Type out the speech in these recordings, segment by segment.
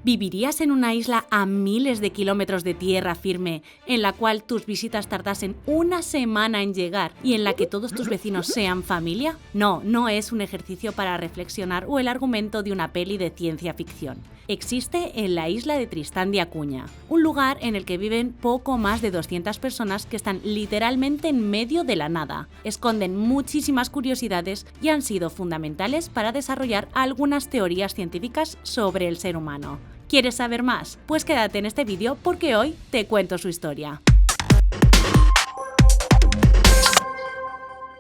¿Vivirías en una isla a miles de kilómetros de tierra firme, en la cual tus visitas tardasen una semana en llegar y en la que todos tus vecinos sean familia? No, no es un ejercicio para reflexionar o el argumento de una peli de ciencia ficción. Existe en la isla de Tristán de Acuña, un lugar en el que viven poco más de 200 personas que están literalmente en medio de la nada. Esconden muchísimas curiosidades y han sido fundamentales para desarrollar algunas teorías científicas sobre el ser humano. ¿Quieres saber más? Pues quédate en este vídeo porque hoy te cuento su historia.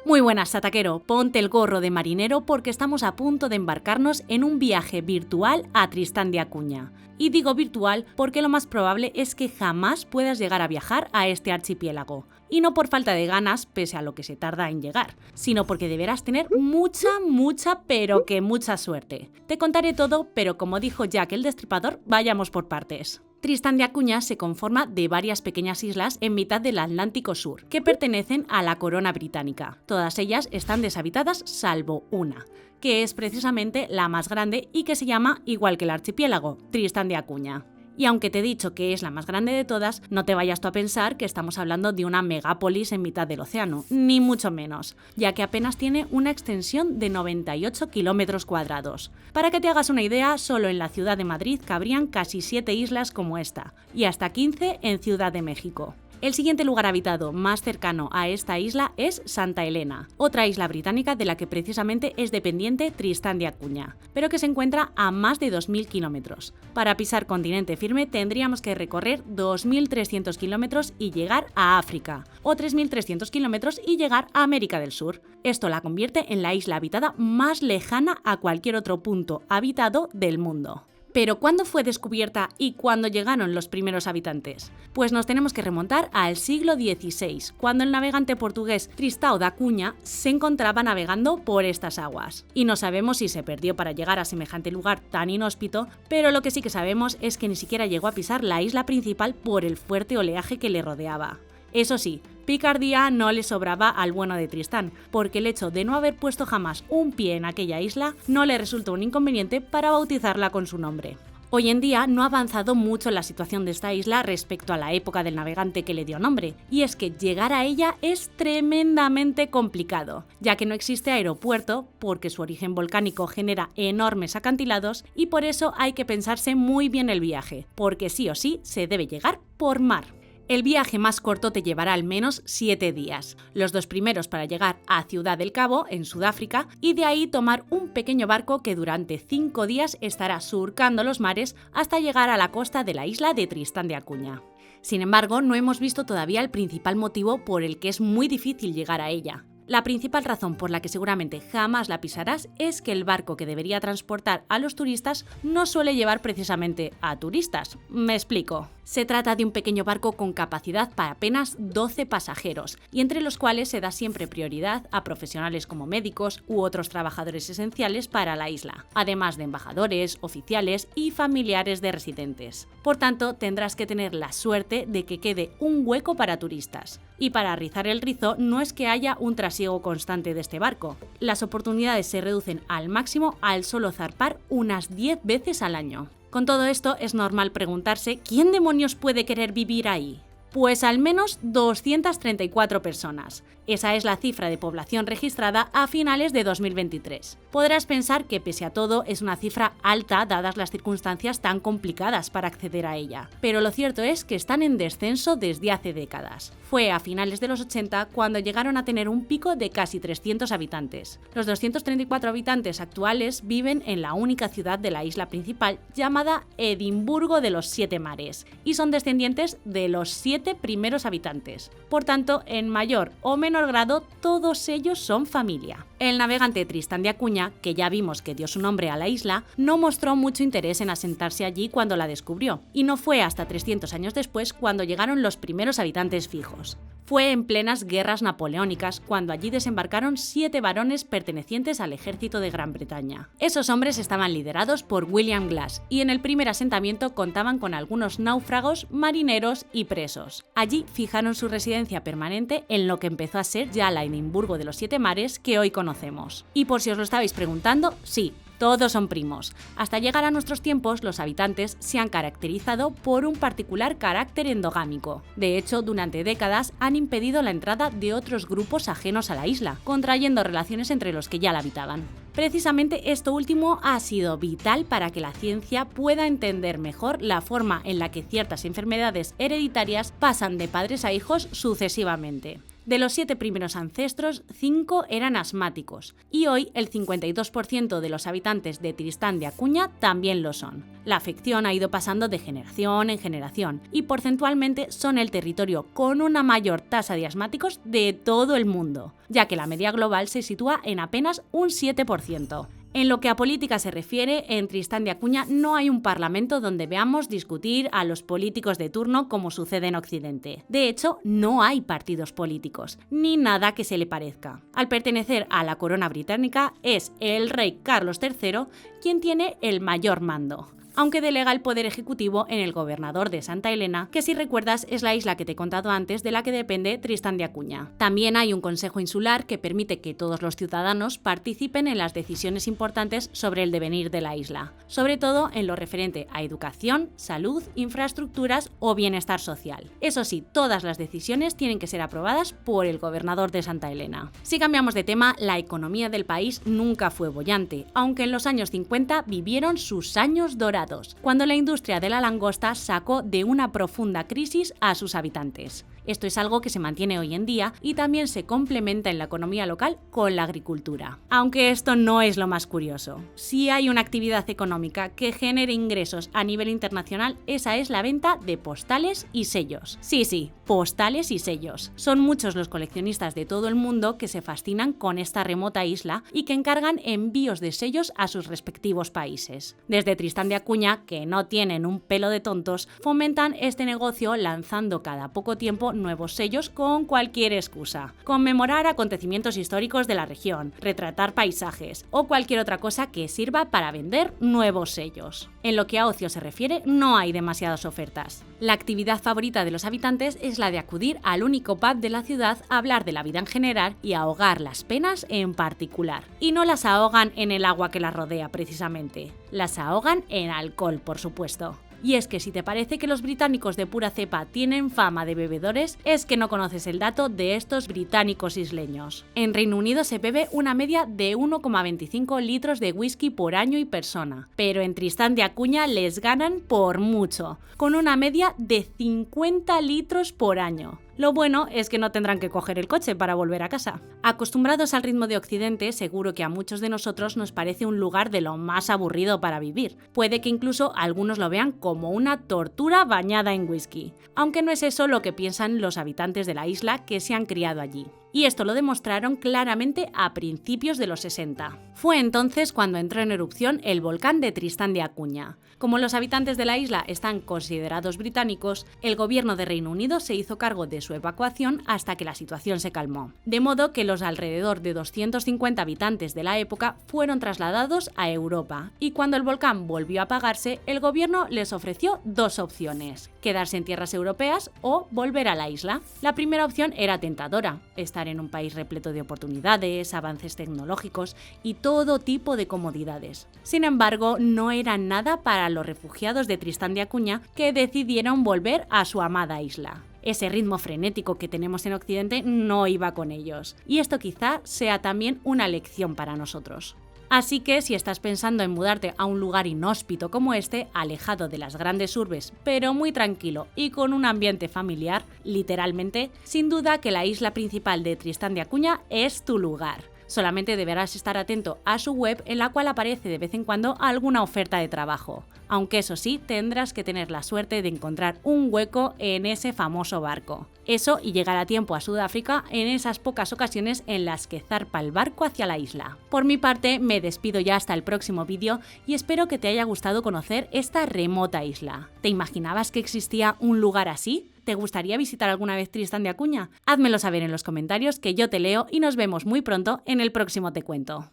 Muy buenas, Sataquero, ponte el gorro de marinero porque estamos a punto de embarcarnos en un viaje virtual a Tristán de Acuña. Y digo virtual porque lo más probable es que jamás puedas llegar a viajar a este archipiélago. Y no por falta de ganas, pese a lo que se tarda en llegar, sino porque deberás tener mucha, pero que mucha suerte. Te contaré todo, pero como dijo Jack el Destripador, vayamos por partes. Tristán de Acuña se conforma de varias pequeñas islas en mitad del Atlántico Sur, que pertenecen a la corona británica. Todas ellas están deshabitadas salvo una, que es precisamente la más grande y que se llama igual que el archipiélago, Tristán de Acuña. Y aunque te he dicho que es la más grande de todas, no te vayas tú a pensar que estamos hablando de una megápolis en mitad del océano, ni mucho menos, ya que apenas tiene una extensión de 98 kilómetros cuadrados. Para que te hagas una idea, solo en la ciudad de Madrid cabrían casi 7 islas como esta, y hasta 15 en Ciudad de México. El siguiente lugar habitado más cercano a esta isla es Santa Elena, otra isla británica de la que precisamente es dependiente Tristán de Acuña, pero que se encuentra a más de 2.000 kilómetros. Para pisar continente firme tendríamos que recorrer 2.300 kilómetros y llegar a África, o 3.300 kilómetros y llegar a América del Sur. Esto la convierte en la isla habitada más lejana a cualquier otro punto habitado del mundo. ¿Pero cuándo fue descubierta y cuándo llegaron los primeros habitantes? Pues nos tenemos que remontar al siglo XVI, cuando el navegante portugués Tristão da Cunha se encontraba navegando por estas aguas. Y no sabemos si se perdió para llegar a semejante lugar tan inhóspito, pero lo que sí que sabemos es que ni siquiera llegó a pisar la isla principal por el fuerte oleaje que le rodeaba. Eso sí, picardía no le sobraba al bueno de Tristán, porque el hecho de no haber puesto jamás un pie en aquella isla no le resultó un inconveniente para bautizarla con su nombre. Hoy en día no ha avanzado mucho la situación de esta isla respecto a la época del navegante que le dio nombre, y es que llegar a ella es tremendamente complicado, ya que no existe aeropuerto porque su origen volcánico genera enormes acantilados y por eso hay que pensarse muy bien el viaje, porque sí o sí se debe llegar por mar. El viaje más corto te llevará al menos 7 días, los 2 primeros para llegar a Ciudad del Cabo, en Sudáfrica, y de ahí tomar un pequeño barco que durante 5 días estará surcando los mares hasta llegar a la costa de la isla de Tristán de Acuña. Sin embargo, no hemos visto todavía el principal motivo por el que es muy difícil llegar a ella. La principal razón por la que seguramente jamás la pisarás es que el barco que debería transportar a los turistas no suele llevar precisamente a turistas. Me explico. Se trata de un pequeño barco con capacidad para apenas 12 pasajeros, y entre los cuales se da siempre prioridad a profesionales como médicos u otros trabajadores esenciales para la isla, además de embajadores, oficiales y familiares de residentes. Por tanto, tendrás que tener la suerte de que quede un hueco para turistas. Y para rizar el rizo, no es que haya un trasiego constante de este barco. Las oportunidades se reducen al máximo al solo zarpar unas 10 veces al año. Con todo esto, es normal preguntarse ¿quién demonios puede querer vivir ahí? Pues al menos 234 personas. Esa es la cifra de población registrada a finales de 2023. Podrás pensar que pese a todo es una cifra alta dadas las circunstancias tan complicadas para acceder a ella, pero lo cierto es que están en descenso desde hace décadas. Fue a finales de los 80 cuando llegaron a tener un pico de casi 300 habitantes. Los 234 habitantes actuales viven en la única ciudad de la isla principal llamada Edimburgo de los 7 mares y son descendientes de los 7 primeros habitantes. Por tanto, en mayor o menor grado, todos ellos son familia. El navegante Tristán de Acuña, que ya vimos que dio su nombre a la isla, no mostró mucho interés en asentarse allí cuando la descubrió, y no fue hasta 300 años después cuando llegaron los primeros habitantes fijos. Fue en plenas guerras napoleónicas cuando allí desembarcaron 7 varones pertenecientes al ejército de Gran Bretaña. Esos hombres estaban liderados por William Glass y en el primer asentamiento contaban con algunos náufragos, marineros y presos. Allí fijaron su residencia permanente en lo que empezó a ser ya la Edimburgo de los 7 mares que hoy conocemos. Y por si os lo estabais preguntando, sí, todos son primos. Hasta llegar a nuestros tiempos, los habitantes se han caracterizado por un particular carácter endogámico. De hecho, durante décadas han impedido la entrada de otros grupos ajenos a la isla, contrayendo relaciones entre los que ya la habitaban. Precisamente esto último ha sido vital para que la ciencia pueda entender mejor la forma en la que ciertas enfermedades hereditarias pasan de padres a hijos sucesivamente. De los 7 primeros ancestros, 5 eran asmáticos, y hoy el 52% de los habitantes de Tristán de Acuña también lo son. La afección ha ido pasando de generación en generación, y porcentualmente son el territorio con una mayor tasa de asmáticos de todo el mundo, ya que la media global se sitúa en apenas un 7%. En lo que a política se refiere, en Tristán de Acuña no hay un parlamento donde veamos discutir a los políticos de turno como sucede en Occidente. De hecho, no hay partidos políticos, ni nada que se le parezca. Al pertenecer a la corona británica, es el rey Carlos III quien tiene el mayor mando, aunque delega el poder ejecutivo en el gobernador de Santa Elena, que si recuerdas es la isla que te he contado antes de la que depende Tristán de Acuña. También hay un consejo insular que permite que todos los ciudadanos participen en las decisiones importantes sobre el devenir de la isla, sobre todo en lo referente a educación, salud, infraestructuras o bienestar social. Eso sí, todas las decisiones tienen que ser aprobadas por el gobernador de Santa Elena. Si cambiamos de tema, la economía del país nunca fue boyante, aunque en los años 50 vivieron sus años dorados, cuando la industria de la langosta sacó de una profunda crisis a sus habitantes. Esto es algo que se mantiene hoy en día y también se complementa en la economía local con la agricultura. Aunque esto no es lo más curioso. Si hay una actividad económica que genere ingresos a nivel internacional, esa es la venta de postales y sellos. Sí, postales y sellos. Son muchos los coleccionistas de todo el mundo que se fascinan con esta remota isla y que encargan envíos de sellos a sus respectivos países. Desde Tristán de Acuña, que no tienen un pelo de tontos, fomentan este negocio lanzando cada poco tiempo nuevos sellos con cualquier excusa. Conmemorar acontecimientos históricos de la región, retratar paisajes o cualquier otra cosa que sirva para vender nuevos sellos. En lo que a ocio se refiere, no hay demasiadas ofertas. La actividad favorita de los habitantes es la de acudir al único pub de la ciudad a hablar de la vida en general y ahogar las penas en particular. Y no las ahogan en el agua que las rodea precisamente, las ahogan en alcohol, por supuesto. Y es que si te parece que los británicos de pura cepa tienen fama de bebedores, es que no conoces el dato de estos británicos isleños. En Reino Unido se bebe una media de 1,25 litros de whisky por año y persona, pero en Tristán de Acuña les ganan por mucho, con una media de 50 litros por año. Lo bueno es que no tendrán que coger el coche para volver a casa. Acostumbrados al ritmo de Occidente, seguro que a muchos de nosotros nos parece un lugar de lo más aburrido para vivir. Puede que incluso algunos lo vean como una tortura bañada en whisky, aunque no es eso lo que piensan los habitantes de la isla que se han criado allí. Y esto lo demostraron claramente a principios de los 60. Fue entonces cuando entró en erupción el volcán de Tristán de Acuña. Como los habitantes de la isla están considerados británicos, el gobierno de Reino Unido se hizo cargo de su evacuación hasta que la situación se calmó. De modo que los alrededor de 250 habitantes de la época fueron trasladados a Europa, y cuando el volcán volvió a apagarse, el gobierno les ofreció dos opciones: quedarse en tierras europeas o volver a la isla. La primera opción era tentadora: estar en un país repleto de oportunidades, avances tecnológicos y todo tipo de comodidades. Sin embargo, no era nada para los refugiados de Tristán de Acuña, que decidieron volver a su amada isla. Ese ritmo frenético que tenemos en Occidente no iba con ellos, y esto quizá sea también una lección para nosotros. Así que si estás pensando en mudarte a un lugar inhóspito como este, alejado de las grandes urbes, pero muy tranquilo y con un ambiente familiar, literalmente, sin duda que la isla principal de Tristán de Acuña es tu lugar. Solamente deberás estar atento a su web, en la cual aparece de vez en cuando alguna oferta de trabajo. Aunque eso sí, tendrás que tener la suerte de encontrar un hueco en ese famoso barco. Eso y llegar a tiempo a Sudáfrica en esas pocas ocasiones en las que zarpa el barco hacia la isla. Por mi parte, me despido ya hasta el próximo vídeo y espero que te haya gustado conocer esta remota isla. ¿Te imaginabas que existía un lugar así? ¿Te gustaría visitar alguna vez Tristán de Acuña? Házmelo saber en los comentarios, que yo te leo, y nos vemos muy pronto en el próximo Te Cuento.